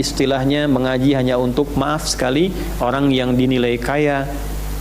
istilahnya mengaji hanya untuk, maaf sekali, orang yang dinilai kaya.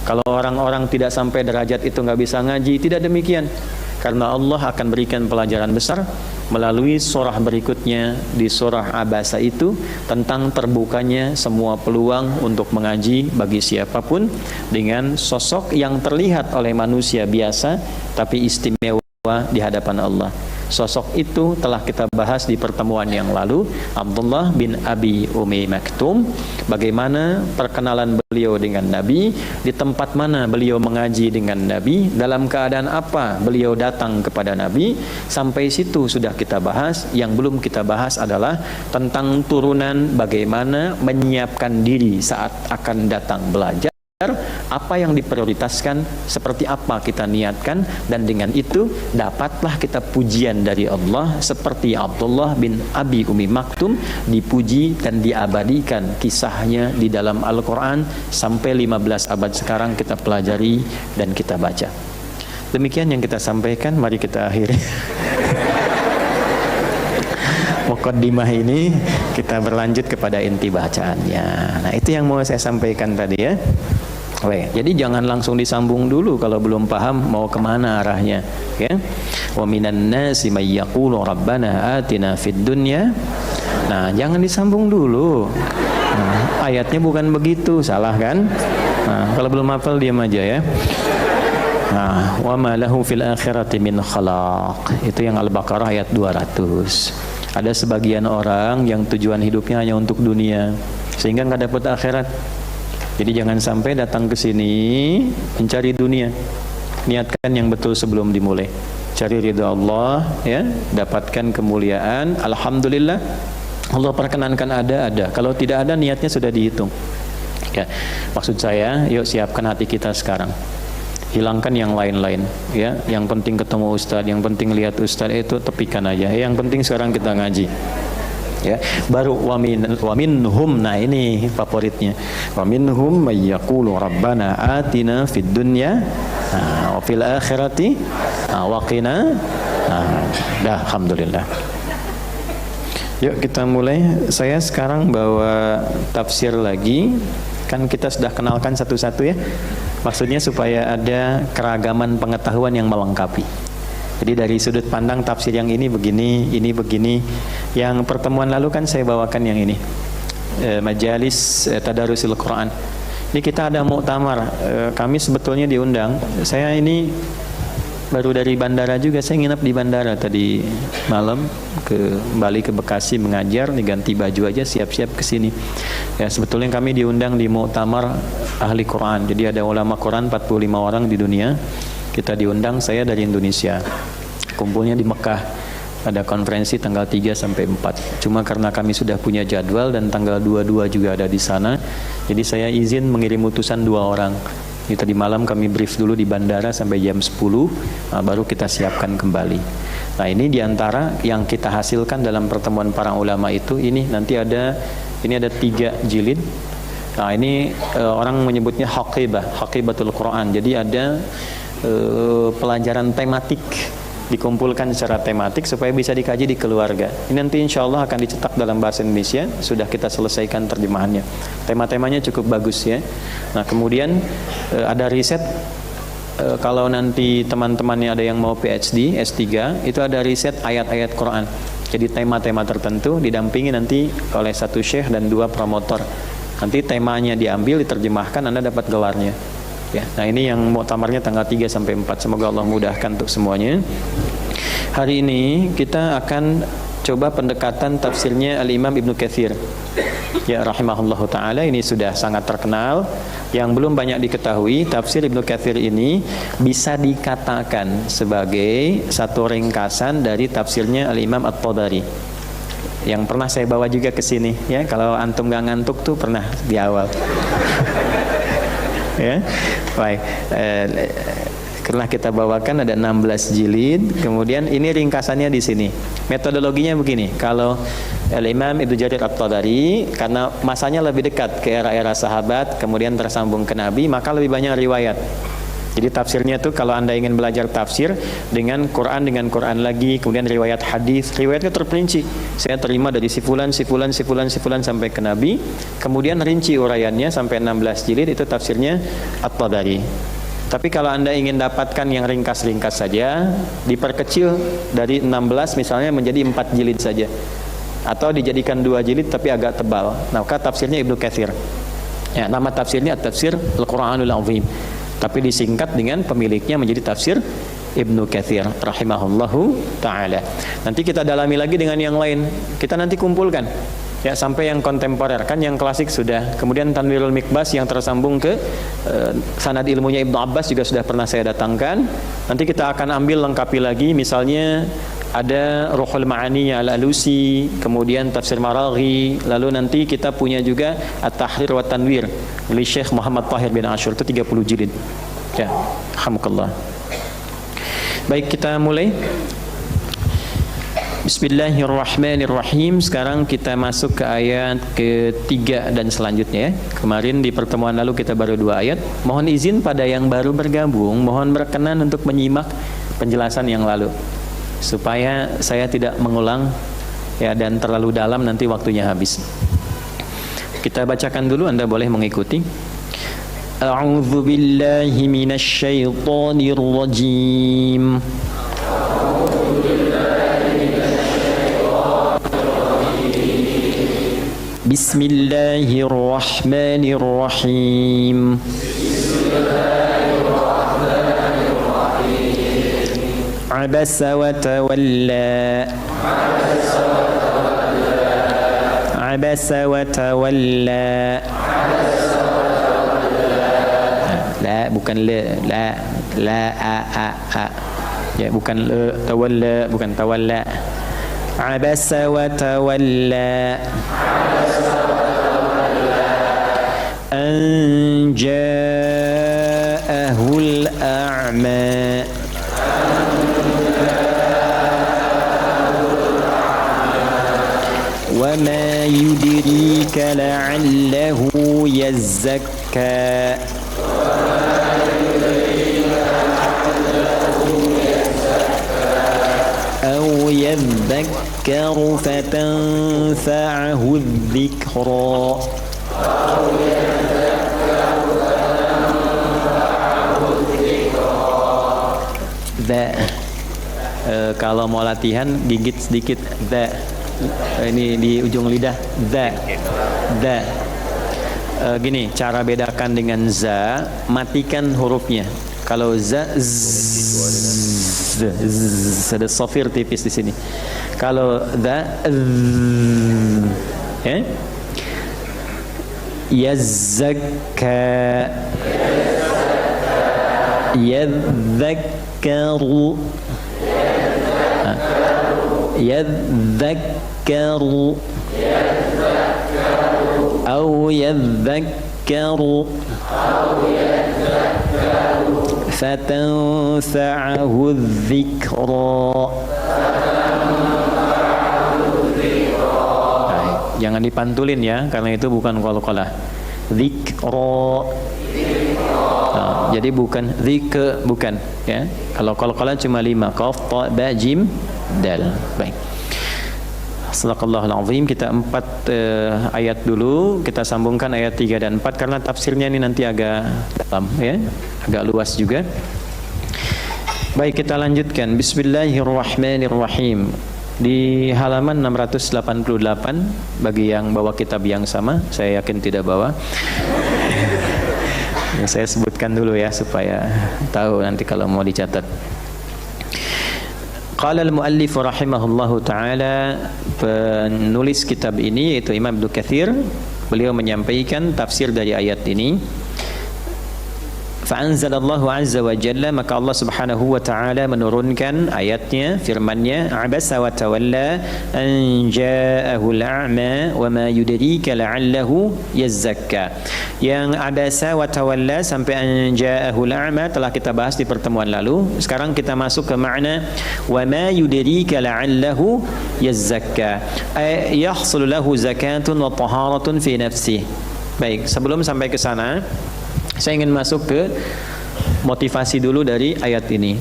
Kalau orang-orang tidak sampai derajat itu nggak bisa ngaji, tidak demikian. Karena Allah akan berikan pelajaran besar melalui surah berikutnya di surah Abasa itu tentang terbukanya semua peluang untuk mengaji bagi siapapun dengan sosok yang terlihat oleh manusia biasa tapi istimewa di hadapan Allah. Sosok itu telah kita bahas di pertemuan yang lalu, Abdullah bin Abi Umi Maktum. Bagaimana perkenalan beliau dengan Nabi, di tempat mana beliau mengaji dengan Nabi, dalam keadaan apa beliau datang kepada Nabi. Sampai situ sudah kita bahas. Yang belum kita bahas adalah tentang turunan bagaimana menyiapkan diri saat akan datang belajar, apa yang diprioritaskan, seperti apa kita niatkan, dan dengan itu dapatlah kita pujian dari Allah seperti Abdullah bin Abi Umi Maktum dipuji dan diabadikan kisahnya di dalam Al-Quran sampai 15 abad sekarang kita pelajari dan kita baca. Demikian yang kita sampaikan, mari kita akhiri mukaddimah ini, kita berlanjut kepada inti bacaannya. Nah, itu yang mau saya sampaikan tadi ya. Jadi jangan langsung disambung dulu kalau belum paham mau kemana arahnya, ya. Wa minan nasi may yaqulu rabbana atina fid dunya. Nah, jangan disambung dulu. Nah, ayatnya bukan begitu, salah kan? Nah, kalau belum hafal diam aja ya. Nah, wa ma lahu fil akhirati min khalaq. Itu yang Al-Baqarah ayat 200. Ada sebagian orang yang tujuan hidupnya hanya untuk dunia sehingga nggak dapat akhirat. Jadi jangan sampai datang ke sini mencari dunia. Niatkan yang betul sebelum dimulai. Cari ridha Allah, ya, dapatkan kemuliaan. Alhamdulillah, Allah perkenankan ada. Kalau tidak ada, niatnya sudah dihitung. Ya, maksud saya, yuk siapkan hati kita sekarang. Hilangkan yang lain-lain, ya. Yang penting ketemu ustaz, yang penting lihat ustaz, itu tepikan aja. Yang penting sekarang kita ngaji. Ya, baru waminhum. Nah, ini favoritnya. Waminhum may yaqulu rabbana atina fid dunya wa fil akhirati wa qina. Dah, alhamdulillah. Yuk kita mulai. Saya sekarang bawa tafsir lagi. Kan kita sudah kenalkan satu-satu ya. Maksudnya supaya ada keragaman pengetahuan yang melengkapi. Jadi dari sudut pandang tafsir yang ini begini, ini begini. Yang pertemuan lalu kan saya bawakan yang ini, majalis tadarusil Quran. Ini kita ada muktamar. Kami sebetulnya diundang. Saya ini baru dari bandara juga. Saya nginap di bandara tadi malam, kembali ke Bekasi mengajar, diganti baju aja, siap-siap ke sini. Ya, sebetulnya kami diundang di muktamar ahli Quran. Jadi ada ulama Quran 45 orang di dunia. Kita diundang, saya dari Indonesia. Kumpulnya di Mekah. Ada konferensi tanggal 3 sampai 4. Cuma karena kami sudah punya jadwal dan tanggal 22 juga ada di sana, jadi saya izin mengirim utusan 2 orang. Itu tadi malam kami brief dulu di bandara sampai jam 10, baru kita siapkan kembali. Nah, ini diantara yang kita hasilkan dalam pertemuan para ulama itu. Ini nanti ada 3 jilid. Nah, ini orang menyebutnya haqibatul Quran. Jadi ada pelajaran tematik, dikumpulkan secara tematik supaya bisa dikaji di keluarga. Ini nanti insya Allah akan dicetak dalam bahasa Indonesia. Sudah kita selesaikan terjemahannya. Tema-temanya cukup bagus ya. Nah, kemudian ada riset. Kalau nanti teman-temannya ada yang mau PhD, S3, itu ada riset ayat-ayat Quran. Jadi tema-tema tertentu didampingi nanti oleh 1 syekh dan 2 promotor. Nanti temanya diambil, diterjemahkan, Anda dapat gelarnya. Ya, nah ini yang muktamarnya tanggal 3 sampai 4. Semoga Allah mudahkan untuk semuanya. Hari ini kita akan coba pendekatan tafsirnya Al-Imam Ibnu Katsir. Ya, rahimahullahu taala, ini sudah sangat terkenal. Yang belum banyak diketahui, tafsir Ibnu Katsir ini bisa dikatakan sebagai satu ringkasan dari tafsirnya Al-Imam At-Tabari. Yang pernah saya bawa juga ke sini ya. Kalau antum nggak ngantuk tuh pernah di awal. Ya, baik. Pernah kita bawakan ada 16 jilid. Kemudian ini ringkasannya di sini. Metodologinya begini. Kalau Al-Imam Ibnu Jarir At-Tabari, karena masanya lebih dekat ke era-era sahabat, kemudian tersambung ke Nabi, maka lebih banyak riwayat. Jadi tafsirnya tuh kalau Anda ingin belajar tafsir dengan Quran lagi, kemudian riwayat hadis, riwayatnya terperinci. Saya terima dari si fulan sampai ke Nabi, kemudian rinci uraiannya sampai 16 jilid, itu tafsirnya At-Tabari. Tapi kalau Anda ingin dapatkan yang ringkas-ringkas saja, diperkecil dari 16 misalnya menjadi 4 jilid saja, atau dijadikan 2 jilid tapi agak tebal. Nah, maka tafsirnya Ibnu Katsir. Ya, nama tafsirnya At-Tafsir Al-Quranul Azim, tapi disingkat dengan pemiliknya menjadi tafsir Ibnu Katsir rahimahullahu ta'ala. Nanti kita dalami lagi dengan yang lain, kita nanti kumpulkan ya sampai yang kontemporer. Kan yang klasik sudah, kemudian Tanwirul Mikbas yang tersambung ke sanad ilmunya Ibnu Abbas juga sudah pernah saya datangkan. Nanti kita akan ambil lengkapi lagi, misalnya ada Ruhul Ma'ani Al-Alusi, kemudian Tafsir Maraghi, lalu nanti kita punya juga At-Tahrir wa Tanwir oleh Syekh Muhammad Tahir bin Ashur, itu 30 jilid. Ya, alhamdulillah. Baik, kita mulai. Bismillahirrahmanirrahim. Sekarang kita masuk ke ayat ketiga dan selanjutnya. Kemarin di pertemuan lalu kita baru 2 ayat. Mohon izin pada yang baru bergabung, mohon berkenan untuk menyimak penjelasan yang lalu, supaya saya tidak mengulang ya dan terlalu dalam nanti waktunya habis. Kita bacakan dulu, Anda boleh mengikuti. A'udzu billahi minasy syaithanir rajim. Bismillahirrahmanirrahim. Abasa wa tawalla. Abasa wa tawalla. La, bukan la a. Ya, bukan tawalla, bukan tawalla. Abasa wa tawalla. An ja'ahul a'ma. وما يدريك لعله يزكى أو يذكر فتنفعه الذكرى. Kalau mau latihan gigit sedikit ini di ujung lidah, gini cara bedakan dengan za, matikan hurufnya. Kalau za, ada sofir tipis di sini. Kalau za, yazakka, yadzakkaru, yadzakkaru, أو يذكر فتنفعه الذكرى. Jangan dipantulin ya, karena itu bukan qalqalah. Dzikra. Nah, jadi bukan dzikr, bukan ya. Kalau qalqalah cuma 5, qaf, ta, ba, jim, dal. Baik. Sadaqallahul azim. Kita 4 ayat dulu, kita sambungkan ayat 3 dan 4 karena tafsirnya ini nanti agak dalam ya, agak luas juga. Baik, kita lanjutkan. Bismillahirrahmanirrahim. Di halaman 688 bagi yang bawa kitab yang sama, saya yakin tidak bawa. Saya sebutkan dulu ya supaya tahu nanti kalau mau dicatat. Qala al-muallif rahimahullahu ta'ala, penulis kitab ini yaitu Imam Ibnu Katsir, beliau menyampaikan tafsir dari ayat ini. Fa'anzalallahu azza wa jalla, maka Allah subhanahu wa ta'ala menurunkan ayatnya, firmannya, abasa wa tawalla an ja'ahul a'ma wa ma yudrika la'allahu yazzakka. Yang abasa wa tawalla sampai an ja'ahul a'ma telah kita bahas di pertemuan lalu. Sekarang kita masuk ke makna wa ma yudrika la'allahu yazzakka, ay yahsul lahu zakatun wa taharatun fi nafsihi. Baik, sebelum sampai ke sana saya ingin masuk ke motivasi dulu dari ayat ini.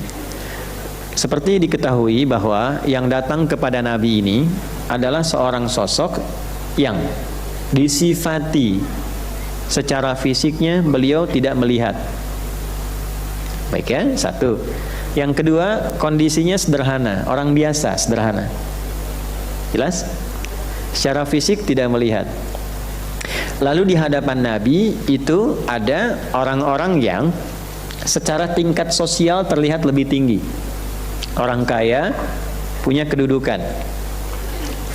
Seperti diketahui bahwa yang datang kepada Nabi ini adalah seorang sosok yang disifati secara fisiknya beliau tidak melihat. Baik ya, satu. Yang kedua, kondisinya sederhana, orang biasa, sederhana. Jelas? Secara fisik tidak melihat. Lalu di hadapan Nabi itu ada orang-orang yang secara tingkat sosial terlihat lebih tinggi. Orang kaya, punya kedudukan.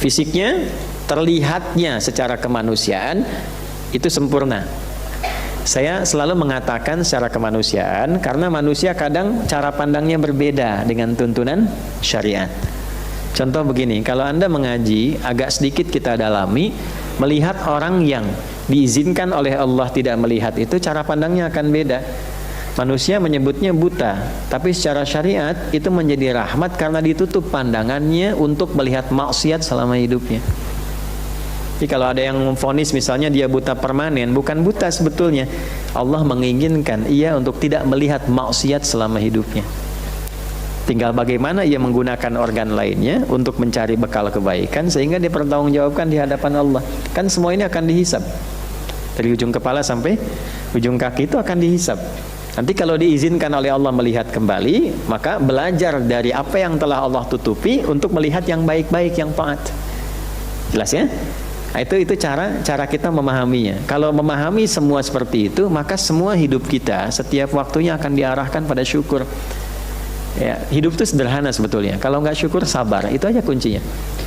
Fisiknya, terlihatnya secara kemanusiaan itu sempurna. Saya selalu mengatakan secara kemanusiaan karena manusia kadang cara pandangnya berbeda dengan tuntunan syariat. Contoh begini, kalau Anda mengaji, agak sedikit kita dalami, melihat orang yang diizinkan oleh Allah tidak melihat itu cara pandangnya akan beda. Manusia menyebutnya buta, tapi secara syariat itu menjadi rahmat karena ditutup pandangannya untuk melihat maksiat selama hidupnya. Jadi kalau ada yang memvonis misalnya dia buta permanen, bukan buta sebetulnya. Allah menginginkan ia untuk tidak melihat maksiat selama hidupnya. Tinggal bagaimana ia menggunakan organ lainnya untuk mencari bekal kebaikan sehingga dia bertanggungjawabkan di hadapan Allah. Kan semua ini akan dihisab. Dari ujung kepala sampai ujung kaki itu akan dihisab. Nanti kalau diizinkan oleh Allah melihat kembali, maka belajar dari apa yang telah Allah tutupi untuk melihat yang baik-baik, yang taat. Jelas ya? Nah, itu cara kita memahaminya. Kalau memahami semua seperti itu, maka semua hidup kita setiap waktunya akan diarahkan pada syukur. Ya, hidup itu sederhana sebetulnya. Kalau nggak syukur, sabar. Itu aja kuncinya.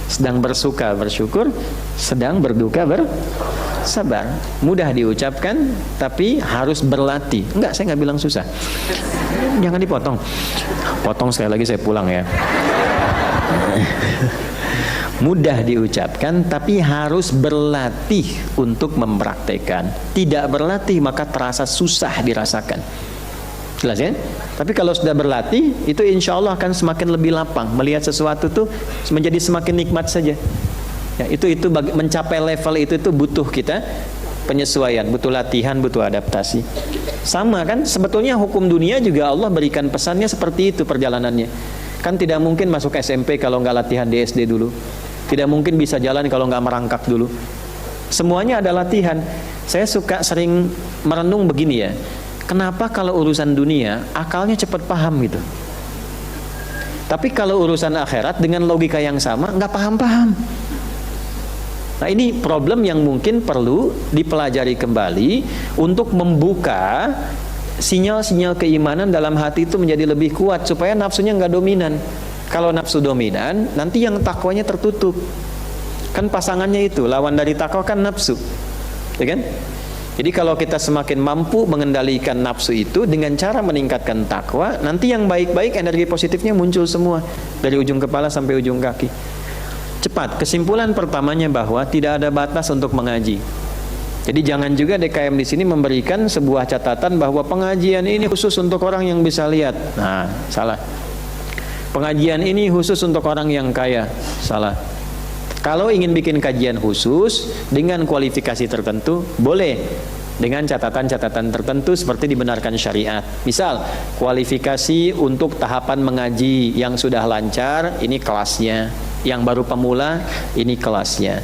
Sedang bersuka bersyukur, sedang berduka bersabar. Mudah diucapkan, tapi harus berlatih. Enggak, saya nggak bilang susah. Jangan dipotong. Potong sekali lagi saya pulang ya. Mudah diucapkan, tapi harus berlatih untuk mempraktekkan. Tidak berlatih maka terasa susah dirasakan. Jelas ya? Tapi kalau sudah berlatih, itu insya Allah akan semakin lebih lapang. Melihat sesuatu tuh menjadi semakin nikmat saja. Ya, itu mencapai level itu butuh kita penyesuaian, butuh latihan, butuh adaptasi. Sama kan? Sebetulnya hukum dunia juga Allah berikan pesannya seperti itu perjalanannya. Kan tidak mungkin masuk SMP kalau nggak latihan di SD dulu. Tidak mungkin bisa jalan kalau nggak merangkak dulu. Semuanya ada latihan. Saya suka sering merenung begini ya. Kenapa kalau urusan dunia akalnya cepat paham gitu, tapi kalau urusan akhirat dengan logika yang sama nggak paham-paham. Nah ini problem yang mungkin perlu dipelajari kembali untuk membuka sinyal-sinyal keimanan dalam hati itu menjadi lebih kuat supaya nafsunya nggak dominan. Kalau nafsu dominan, nanti yang takwanya tertutup. Kan pasangannya itu lawan dari takwa kan nafsu, ya kan? Jadi kalau kita semakin mampu mengendalikan nafsu itu dengan cara meningkatkan takwa, nanti yang baik-baik energi positifnya muncul semua dari ujung kepala sampai ujung kaki. Cepat, kesimpulan pertamanya bahwa tidak ada batas untuk mengaji. Jadi jangan juga DKM di sini memberikan sebuah catatan bahwa pengajian ini khusus untuk orang yang bisa lihat. Nah, salah. Pengajian ini khusus untuk orang yang kaya. Salah. Kalau ingin bikin kajian khusus dengan kualifikasi tertentu, boleh dengan catatan-catatan tertentu seperti dibenarkan syariat. Misal, kualifikasi untuk tahapan mengaji yang sudah lancar, ini kelasnya. Yang baru pemula, ini kelasnya.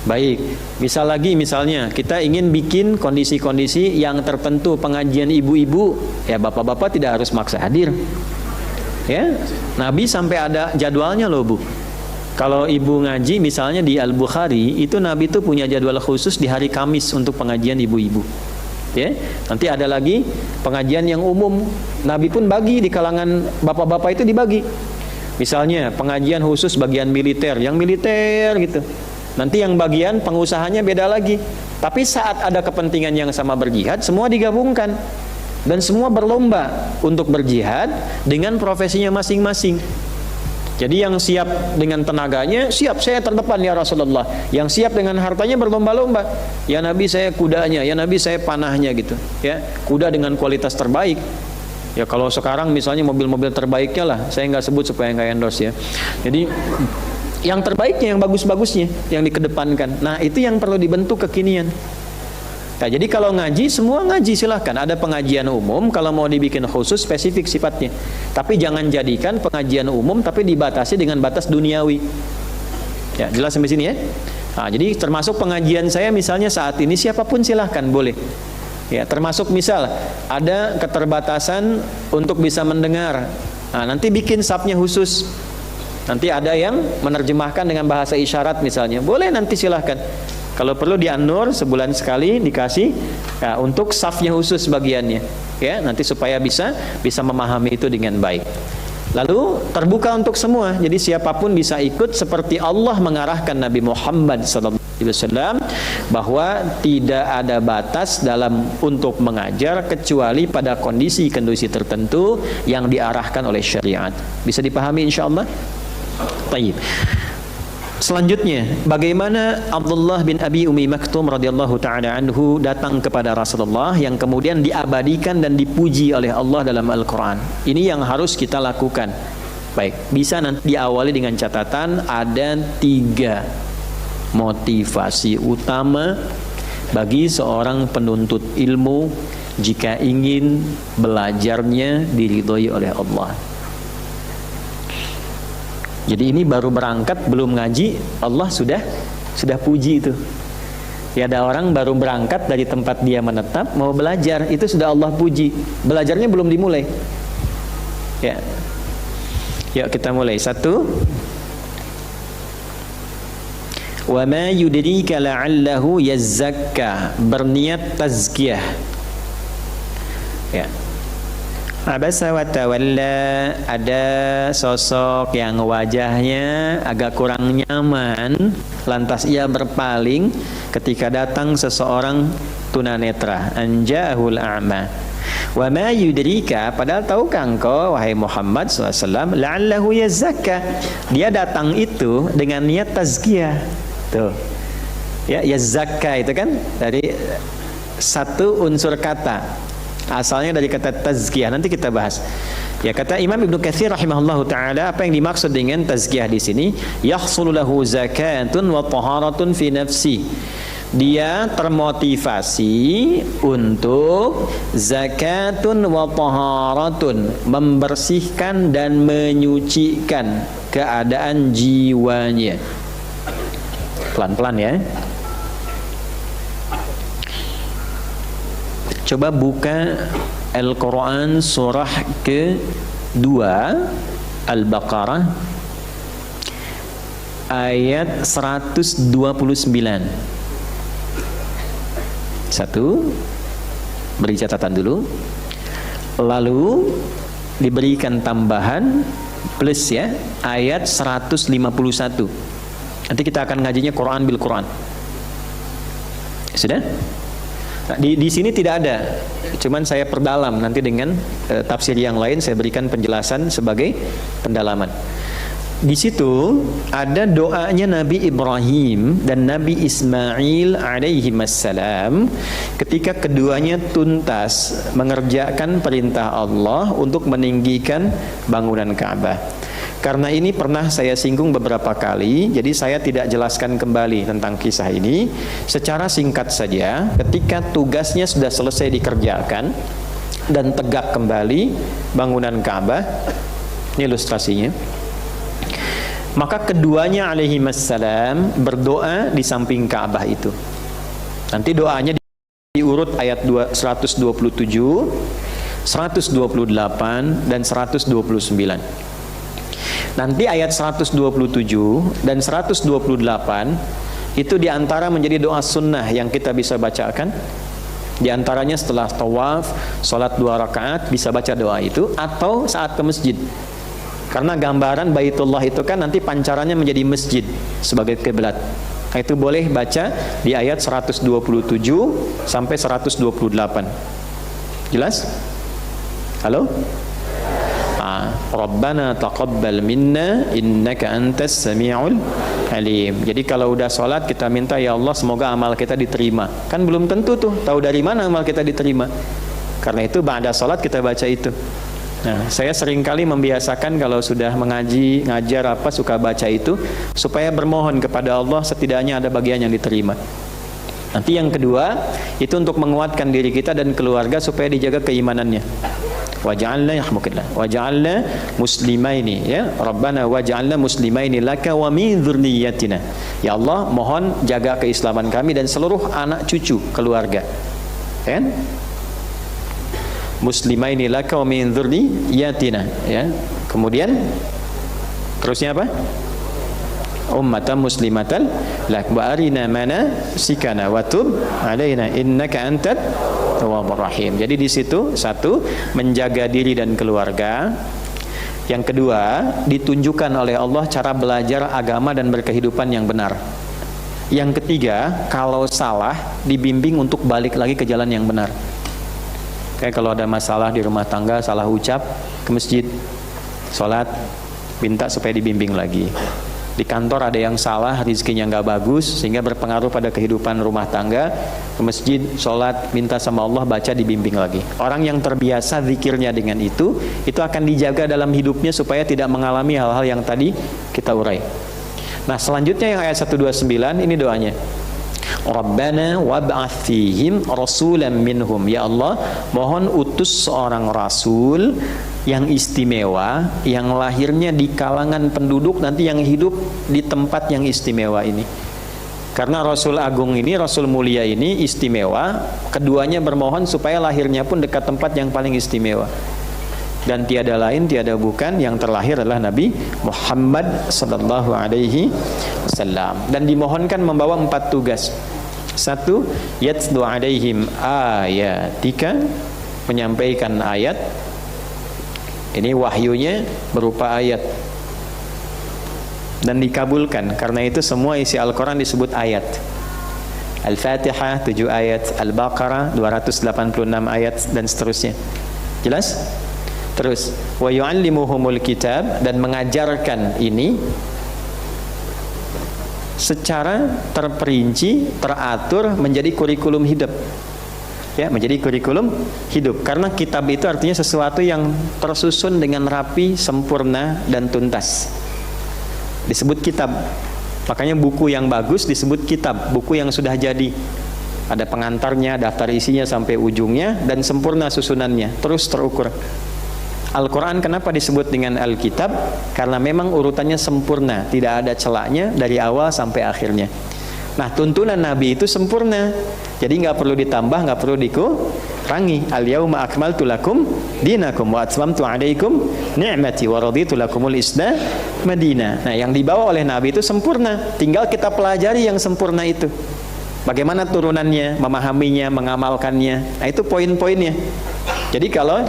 Baik, misal lagi misalnya kita ingin bikin kondisi-kondisi yang tertentu pengajian ibu-ibu, ya bapak-bapak tidak harus maksa hadir. Ya, Nabi sampai ada jadwalnya loh Bu. Kalau ibu ngaji misalnya di Al-Bukhari, itu Nabi itu punya jadwal khusus di hari Kamis untuk pengajian ibu-ibu. Ya, nanti ada lagi pengajian yang umum. Nabi pun bagi di kalangan bapak-bapak itu dibagi. Misalnya pengajian khusus bagian militer, yang militer gitu. Nanti yang bagian pengusahanya beda lagi. Tapi saat ada kepentingan yang sama berjihad, semua digabungkan. Dan semua berlomba untuk berjihad dengan profesinya masing-masing. Jadi yang siap dengan tenaganya, siap saya terdepan ya Rasulullah. Yang siap dengan hartanya berlomba-lomba. Ya Nabi saya kudanya, ya Nabi saya panahnya gitu. Ya, kuda dengan kualitas terbaik. Ya kalau sekarang misalnya mobil-mobil terbaiknya lah, saya nggak sebut supaya nggak endorse ya. Jadi yang terbaiknya, yang bagus-bagusnya, yang dikedepankan. Nah itu yang perlu dibentuk kekinian. Nah, jadi kalau ngaji, semua ngaji silahkan. Ada pengajian umum, kalau mau dibikin khusus spesifik sifatnya. Tapi jangan jadikan pengajian umum tapi dibatasi dengan batas duniawi. Ya, jelas sampai sini ya. Nah, jadi termasuk pengajian saya misalnya saat ini siapapun silahkan boleh. Ya, termasuk misal ada keterbatasan untuk bisa mendengar. Nah, nanti bikin safnya khusus. Nanti ada yang menerjemahkan dengan bahasa isyarat misalnya. Boleh, nanti silahkan. Kalau perlu di An-Nur sebulan sekali dikasih ya, untuk safnya khusus bagiannya. Ya, nanti supaya bisa memahami itu dengan baik. Lalu terbuka untuk semua. Jadi siapapun bisa ikut seperti Allah mengarahkan Nabi Muhammad SAW bahwa tidak ada batas dalam untuk mengajar kecuali pada kondisi-kondisi tertentu yang diarahkan oleh syariat. Bisa dipahami insyaallah? Baik. Selanjutnya, bagaimana Abdullah bin Abi Umi Maktum radhiyallahu taala anhu datang kepada Rasulullah yang kemudian diabadikan dan dipuji oleh Allah dalam Al-Qur'an. Ini yang harus kita lakukan. Baik, bisa nanti diawali dengan catatan ada 3 motivasi utama bagi seorang penuntut ilmu jika ingin belajarnya diridhoi oleh Allah. Jadi ini baru berangkat belum ngaji, Allah sudah puji itu. Ya, ada orang baru berangkat dari tempat dia menetap mau belajar, itu sudah Allah puji. Belajarnya belum dimulai. Ya. Yuk kita mulai. 1. Wa ma yudrika la'allahu yazzakka, berniat tazkiyah. Ya. Abasa wa tawalla, ada sosok yang wajahnya agak kurang nyaman, lantas ia berpaling ketika datang seseorang tunanetra, anjahul a'ma. Wa ma yudrika, padahal tahukah engkau wahai Muhammad SAW, la'allahu yazakka, dia datang itu dengan niat tazkiyah. Tuh. Ya, yazakka itu kan dari satu unsur kata. Asalnya dari kata tazkiyah, nanti kita bahas. Ya, kata Imam Ibnu Katsir rahimahullahu taala, apa yang dimaksud dengan tazkiyah di sini? Yahsulu lahu zakatun wa taharatun fi nafsi. Dia termotivasi untuk zakatun wa taharatun, membersihkan dan menyucikan keadaan jiwanya. Pelan-pelan ya. Coba buka Al-Quran surah ke-2 Al-Baqarah ayat 129. 1, beri catatan dulu. Lalu diberikan tambahan plus ya, ayat 151. Nanti kita akan ngajinya Quran bil Quran. Sudah? Nah, di sini tidak ada, cuman saya perdalam nanti dengan tafsir yang lain, saya berikan penjelasan sebagai pendalaman. Di situ ada doanya Nabi Ibrahim dan Nabi Ismail alaihimassalam ketika keduanya tuntas mengerjakan perintah Allah untuk meninggikan bangunan Ka'bah. Karena ini pernah saya singgung beberapa kali, jadi saya tidak jelaskan kembali tentang kisah ini. Secara singkat saja, ketika tugasnya sudah selesai dikerjakan dan tegak kembali bangunan Ka'bah, ini ilustrasinya, maka keduanya alaihimassalam berdoa di samping Ka'bah itu. Nanti doanya diurut ayat 127, 128 dan 129. Nanti ayat 127 dan 128 itu diantara menjadi doa sunnah yang kita bisa bacakan. Diantaranya setelah tawaf, sholat 2 rakaat bisa baca doa itu, atau saat ke masjid. Karena gambaran Baitullah itu kan nanti pancarannya menjadi masjid sebagai kiblat. Nah, itu boleh baca di ayat 127 sampai 128. Jelas? Halo? Rabbana taqabbal minna innaka antas sami'ul alim. Jadi kalau udah sholat kita minta, ya Allah semoga amal kita diterima. Kan belum tentu tuh, tahu dari mana amal kita diterima. Karena itu ba'da sholat kita baca itu. Nah, saya seringkali membiasakan kalau sudah mengaji, ngajar suka baca itu supaya bermohon kepada Allah setidaknya ada bagian yang diterima. Nanti yang kedua itu untuk menguatkan diri kita dan keluarga supaya dijaga keimanannya. Waj'alna yahmukillah waj'alna muslimaini, ya Rabbana waj'alna muslimaini laka wa min dzurriyyatina. Ya Allah, mohon jaga keislaman kami dan seluruh anak cucu keluarga, kan? Muslimaini laka wa min dzurriyyatina, ya. Kemudian terusnya apa? Ummatan muslimatan lak wa arina manasikana wa tub alaina innaka antat tawwabur rahim. Jadi di situ satu, menjaga diri dan keluarga. Yang kedua, ditunjukkan oleh Allah cara belajar agama dan berkehidupan yang benar. Yang ketiga, kalau salah dibimbing untuk balik lagi ke jalan yang benar. Kayak kalau ada masalah di rumah tangga, salah ucap, ke masjid, sholat, minta supaya dibimbing lagi. Di kantor ada yang salah, rezekinya nggak bagus sehingga berpengaruh pada kehidupan rumah tangga, ke masjid, sholat, minta sama Allah, baca, dibimbing lagi. Orang yang terbiasa zikirnya dengan itu akan dijaga dalam hidupnya supaya tidak mengalami hal-hal yang tadi kita urai. Nah, selanjutnya yang ayat 129 ini doanya. Rabbana wab'ats fihim rasulan minhum. Ya Allah, mohon utus seorang rasul yang istimewa, yang lahirnya di kalangan penduduk nanti yang hidup di tempat yang istimewa ini. Karena Rasul Agung ini, Rasul Mulia ini istimewa, keduanya bermohon supaya lahirnya pun dekat tempat yang paling istimewa. Dan tiada lain, tiada bukan, yang terlahir adalah Nabi Muhammad sallallahu alaihi wasallam. Dan dimohonkan membawa 4 tugas. 1, yatslu alaihim ayatika, menyampaikan ayat. Ini wahyunya berupa ayat dan dikabulkan. Karena itu semua isi Al-Quran disebut ayat. Al-Fatihah 7 ayat, Al-Baqarah 286 ayat, dan seterusnya. Jelas? Terus wa yu'allimuhumul kitab, dan mengajarkan ini secara terperinci, teratur menjadi kurikulum hidup. Ya, menjadi kurikulum hidup. Karena kitab itu artinya sesuatu yang tersusun dengan rapi, sempurna, dan tuntas. Disebut kitab. Makanya buku yang bagus disebut kitab, buku yang sudah jadi. Ada pengantarnya, daftar isinya sampai ujungnya, dan sempurna susunannya, terus terukur. Al-Quran kenapa disebut dengan Al-Kitab? Karena memang urutannya sempurna, tidak ada celaknya dari awal sampai akhirnya. Nah, tuntunan Nabi itu sempurna, jadi nggak perlu ditambah, nggak perlu dikurangi. Al-yauma akmaltu lakum dinakum wa atmamtu alaikum ni'mati wa raditu lakumul Islam Madinah. Nah, yang dibawa oleh Nabi itu sempurna, tinggal kita pelajari yang sempurna itu. Bagaimana turunannya, memahaminya, mengamalkannya. Nah, itu poin-poinnya. Jadi kalau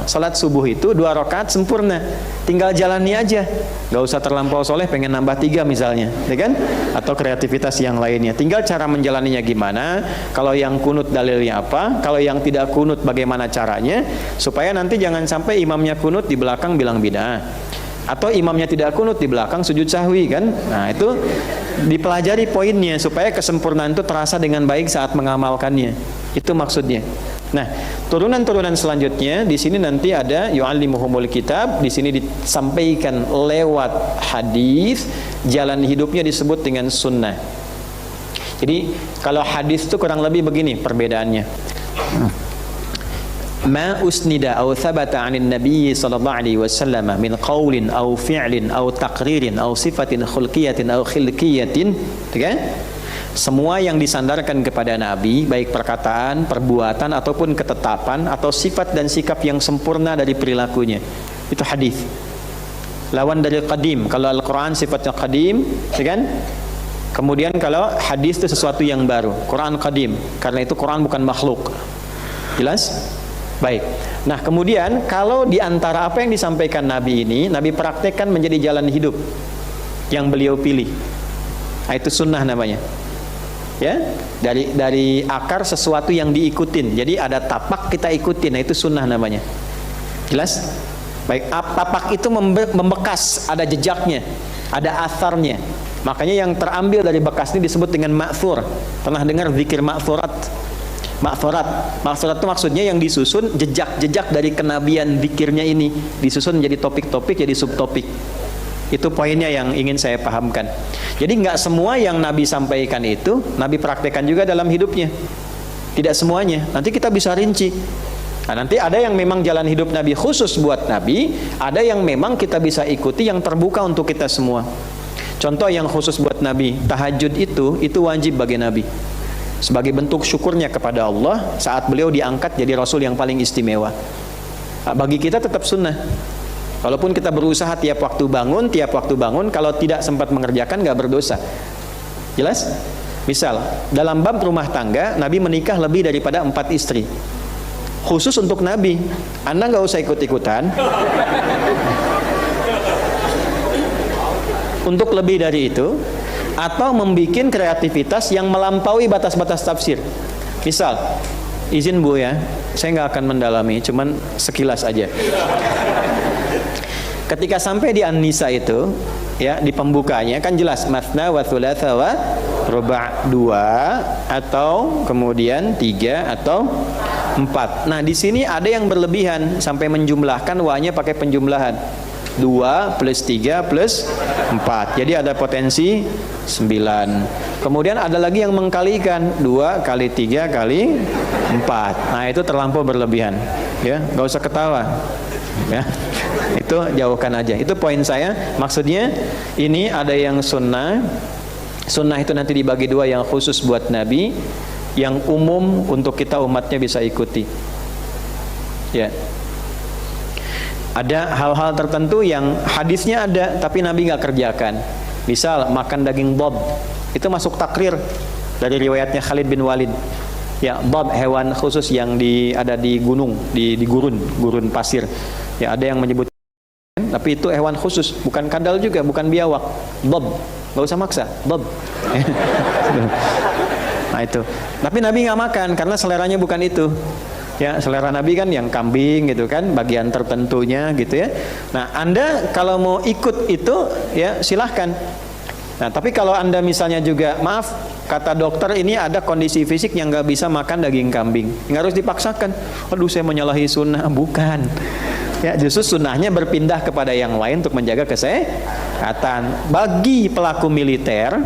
salat subuh itu 2 rakaat sempurna, tinggal jalani aja, nggak usah terlampau soleh pengen nambah 3 misalnya, ya kan? Atau kreativitas yang lainnya. Tinggal cara menjalaninya gimana. Kalau yang kunut dalilnya apa, kalau yang tidak kunut bagaimana caranya, supaya nanti jangan sampai imamnya kunut di belakang bilang bid'ah, atau imamnya tidak kunut di belakang sujud sahwi, kan? Nah, itu dipelajari poinnya supaya kesempurnaan itu terasa dengan baik saat mengamalkannya. Itu maksudnya. Nah, turunan-turunan selanjutnya di sini nanti ada yu'allimuhumul kitab, di sini disampaikan lewat hadis, jalan hidupnya disebut dengan sunnah. Jadi kalau hadis itu kurang lebih begini perbedaannya. Ma usnida aw thabata 'anil nabiy sallallahu alaihi wasallam min qaulin aw fi'lin aw taqririn aw sifatin khulqiyatin aw khilqiyatin, kan? Semua yang disandarkan kepada Nabi, baik perkataan, perbuatan, ataupun ketetapan, atau sifat dan sikap yang sempurna dari perilakunya, itu hadis. Lawan dari qadim. Kalau Al-Quran sifatnya qadim, kan? Kemudian kalau hadis itu sesuatu yang baru. Quran qadim, karena itu Quran bukan makhluk. Jelas? Baik. Nah, kemudian kalau di antara apa yang disampaikan Nabi ini, Nabi praktekkan menjadi jalan hidup yang beliau pilih. Nah, itu sunnah namanya. Ya, dari akar sesuatu yang diikutin. Jadi ada tapak kita ikutin, nah itu sunnah namanya. Jelas? Baik, tapak itu membekas, ada jejaknya, ada asarnya. Makanya yang terambil dari bekas ini disebut dengan ma'thur. Pernah dengar zikir ma'thurat? Ma'thurat itu maksudnya yang disusun jejak-jejak dari kenabian zikirnya ini, disusun menjadi topik-topik, jadi subtopik. Itu poinnya yang ingin saya pahamkan. Jadi nggak semua yang Nabi sampaikan itu Nabi praktekkan juga dalam hidupnya. Tidak semuanya. Nanti kita bisa rinci. Nah, nanti ada yang memang jalan hidup Nabi khusus buat Nabi, ada yang memang kita bisa ikuti yang terbuka untuk kita semua. Contoh yang khusus buat Nabi, tahajud itu wajib bagi Nabi. Sebagai bentuk syukurnya kepada Allah saat beliau diangkat jadi Rasul yang paling istimewa. Nah, bagi kita tetap sunnah. Walaupun kita berusaha tiap waktu bangun, kalau tidak sempat mengerjakan nggak berdosa. Jelas? Misal, dalam bab rumah tangga, Nabi menikah lebih daripada 4 istri. Khusus untuk Nabi, Anda nggak usah ikut-ikutan. Untuk lebih dari itu, atau membuat kreativitas yang melampaui batas-batas tafsir. Misal, izin Bu ya, saya nggak akan mendalami, cuman sekilas aja. Ketika sampai di An-Nisa itu, ya di pembukanya kan jelas matsna wa thulatha wa ruba', 2 atau kemudian 3 atau 4. Nah, di sini ada yang berlebihan sampai menjumlahkan wa-nya pakai penjumlahan. 2 plus 3 plus 4. Jadi ada potensi 9. Kemudian ada lagi yang mengkalikan 2 kali 3 kali 4. Nah, itu terlampau berlebihan. Ya, nggak usah ketawa. Ya. Itu jauhkan aja. Itu poin saya. Maksudnya ini ada yang sunnah. Sunnah itu nanti dibagi 2, yang khusus buat Nabi, yang umum untuk kita umatnya bisa ikuti. Ya. Ada hal-hal tertentu yang hadisnya ada tapi Nabi nggak kerjakan. Misal makan daging dhab, itu masuk takrir dari riwayatnya Khalid bin Walid. Ya, dhab hewan khusus yang ada di gunung, di gurun pasir. Ya, ada yang menyebut, tapi itu hewan khusus, bukan kadal juga, bukan biawak. Dhab, nggak usah maksa, dhab. Nah itu. Tapi Nabi nggak makan karena seleranya bukan itu. Ya, selera Nabi kan yang kambing gitu kan, bagian tertentunya gitu ya. Nah, Anda kalau mau ikut itu ya silahkan. Nah, tapi kalau Anda misalnya juga, maaf, kata dokter ini ada kondisi fisik yang nggak bisa makan daging kambing, nggak harus dipaksakan. Aduh, saya menyalahi sunnah. Bukan. Ya, justru sunnahnya berpindah kepada yang lain untuk menjaga kesehatan. Bagi pelaku militer,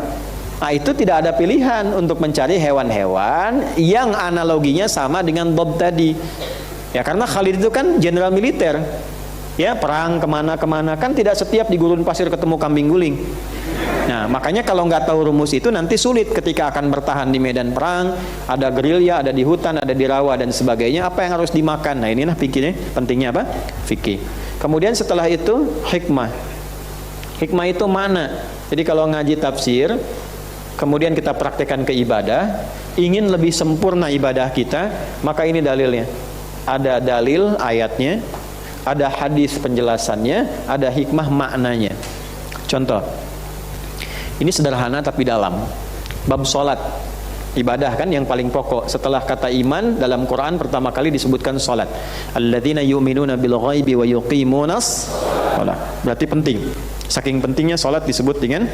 nah itu tidak ada pilihan untuk mencari hewan-hewan yang analoginya sama dengan dhab tadi. Ya, karena Khalid itu kan jenderal militer. Ya, perang kemana-kemana kan tidak setiap di gurun pasir ketemu kambing guling. Nah, makanya kalau nggak tahu rumus itu nanti sulit ketika akan bertahan di medan perang, ada gerilya, ada di hutan, ada di rawa dan sebagainya. Apa yang harus dimakan? Nah, inilah fikihnya, pentingnya apa? Fikih. Kemudian setelah itu hikmah. Hikmah itu mana? Jadi kalau ngaji tafsir, kemudian kita praktekkan ke ibadah, ingin lebih sempurna ibadah kita, maka ini dalilnya. Ada dalil ayatnya, ada hadis penjelasannya, ada hikmah maknanya. Contoh, ini sederhana tapi dalam. Bab sholat, ibadah kan yang paling pokok. Setelah kata iman, dalam Quran pertama kali disebutkan sholat. Alladzina yu'minuna bil ghaibi wa yuqimunas sholat. Berarti penting. Saking pentingnya sholat disebut dengan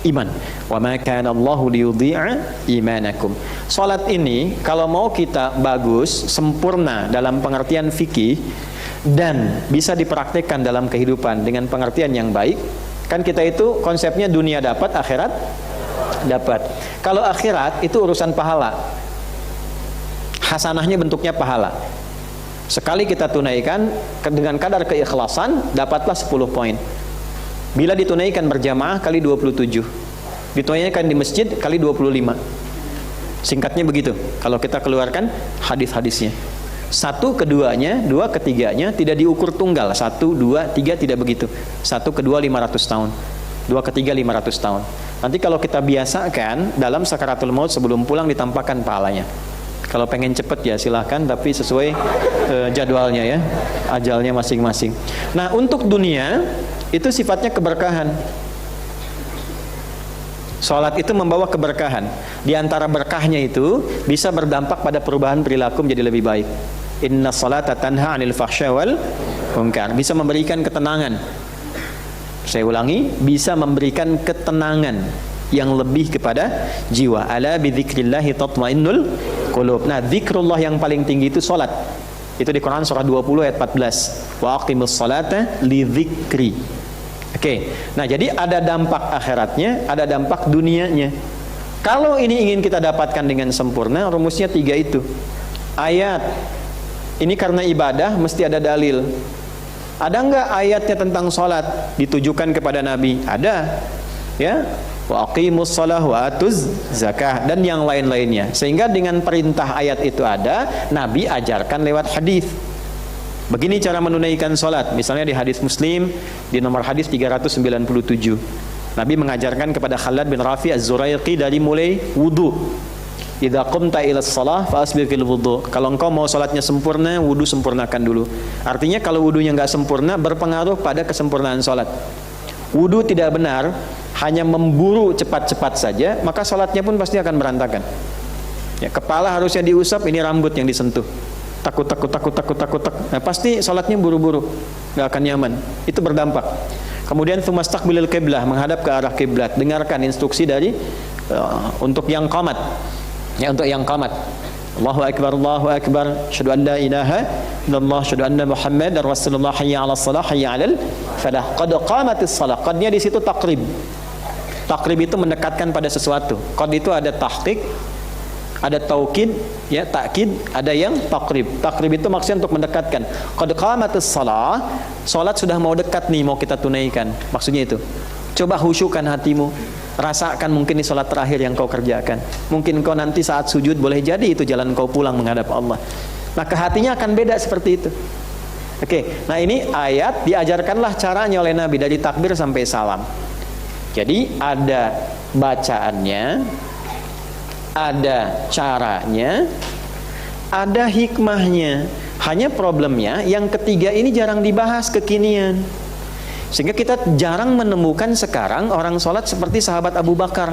iman. Wa ma kana Allahu liyudhi'a imanakum. Sholat ini kalau mau kita bagus, sempurna dalam pengertian fikih dan bisa dipraktikkan dalam kehidupan dengan pengertian yang baik, kan kita itu konsepnya dunia dapat, akhirat dapat. Kalau akhirat itu urusan pahala. Hasanahnya bentuknya pahala. Sekali kita tunaikan dengan kadar keikhlasan, dapatlah 10 poin. Bila ditunaikan berjamaah kali 27. Ditunaikan di masjid kali 25. Singkatnya begitu. Kalau kita keluarkan hadis-hadisnya. 1 keduanya, 2 ketiganya tidak diukur tunggal. 1, 2, 3 tidak begitu. 1 kedua 500 tahun. 2 ketiga 500 tahun. Nanti kalau kita biasakan dalam sakaratul maut sebelum pulang ditampakkan pahalanya. Kalau pengen cepet ya silahkan, tapi sesuai jadwalnya ya, ajalnya masing-masing. Nah, untuk dunia itu sifatnya keberkahan. Salat itu membawa keberkahan. Di antara berkahnya itu bisa berdampak pada perubahan perilaku menjadi lebih baik. Inna salata tanha 'anil fahsya wal munkar. Bisa memberikan ketenangan. Saya ulangi, bisa memberikan ketenangan yang lebih kepada jiwa. Ala bidzikrillahi tatmainnul qulub. Nah, zikrullah yang paling tinggi itu salat. Itu di Quran surah 20 ayat 14. Wa aqimus salata li dzikri. Oke, nah jadi ada dampak akhiratnya, ada dampak dunianya. Kalau ini ingin kita dapatkan dengan sempurna, rumusnya 3 itu. Ayat, ini karena ibadah mesti ada dalil. Ada nggak ayatnya tentang sholat ditujukan kepada Nabi? Ada, ya. Wa aqimus shalah wa atuz zakah dan yang lain-lainnya. Sehingga dengan perintah ayat itu ada, Nabi ajarkan lewat hadis. Begini cara menunaikan sholat. Misalnya di hadis Muslim di nomor hadis 397, Nabi mengajarkan kepada Khalad bin Rafi Az-Zuraiqi dari mulai wudu. Idza qumta ila shalah fa asbiqil wudu. Kalau engkau mau sholatnya sempurna, wudu sempurnakan dulu. Artinya kalau wudunya nggak sempurna berpengaruh pada kesempurnaan sholat. Wudu tidak benar, hanya memburu cepat-cepat saja, maka sholatnya pun pasti akan berantakan. Ya, kepala harusnya diusap, ini rambut yang disentuh. Takut. Nah, pasti sholatnya buru-buru, nggak akan nyaman. Itu berdampak. Kemudian tsumastaqbilil qiblah, menghadap ke arah kiblat. Dengarkan instruksi dari untuk yang qamat. Ya, untuk yang qamat. Allahu akbar, asyhadu an la ilaha illallah, asyhadu anna Muhammadar Rasulullah, hayya 'alas shalah, hayya 'alal falah. Qad qamatis shalah. Qadnya di situ takrib. Takrib itu mendekatkan pada sesuatu. Qad itu ada tahqiq, ada taukid, ya, takkid, ada yang takrib. Takrib itu maksudnya untuk mendekatkan. Qad qamatis shalah, salat sudah mau dekat nih, mau kita tunaikan. Maksudnya itu. Coba khusyukkan hatimu. Rasakan mungkin di salat terakhir yang kau kerjakan. Mungkin kau nanti saat sujud boleh jadi itu jalan kau pulang menghadap Allah. Maka hatinya akan beda seperti itu. Oke, nah ini ayat diajarkanlah caranya oleh Nabi dari takbir sampai salam. Jadi ada bacaannya, ada caranya, ada hikmahnya. Hanya problemnya yang ketiga ini jarang dibahas kekinian. Sehingga kita jarang menemukan sekarang orang sholat seperti sahabat Abu Bakar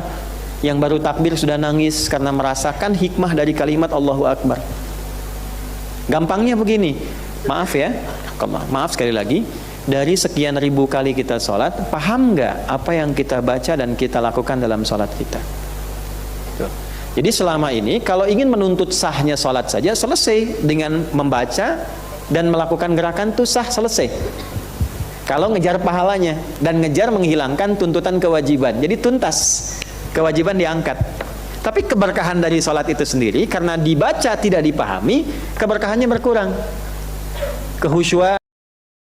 yang baru takbir sudah nangis karena merasakan hikmah dari kalimat Allahu Akbar. Gampangnya begini, maaf ya, maaf sekali lagi, dari sekian ribu kali kita sholat, paham nggak apa yang kita baca dan kita lakukan dalam sholat kita? Jadi selama ini kalau ingin menuntut sahnya sholat saja, selesai dengan membaca dan melakukan gerakan itu sah, selesai. Kalau ngejar pahalanya dan ngejar menghilangkan tuntutan kewajiban, jadi tuntas, kewajiban diangkat. Tapi keberkahan dari sholat itu sendiri karena dibaca tidak dipahami, keberkahannya berkurang. Kehusyuan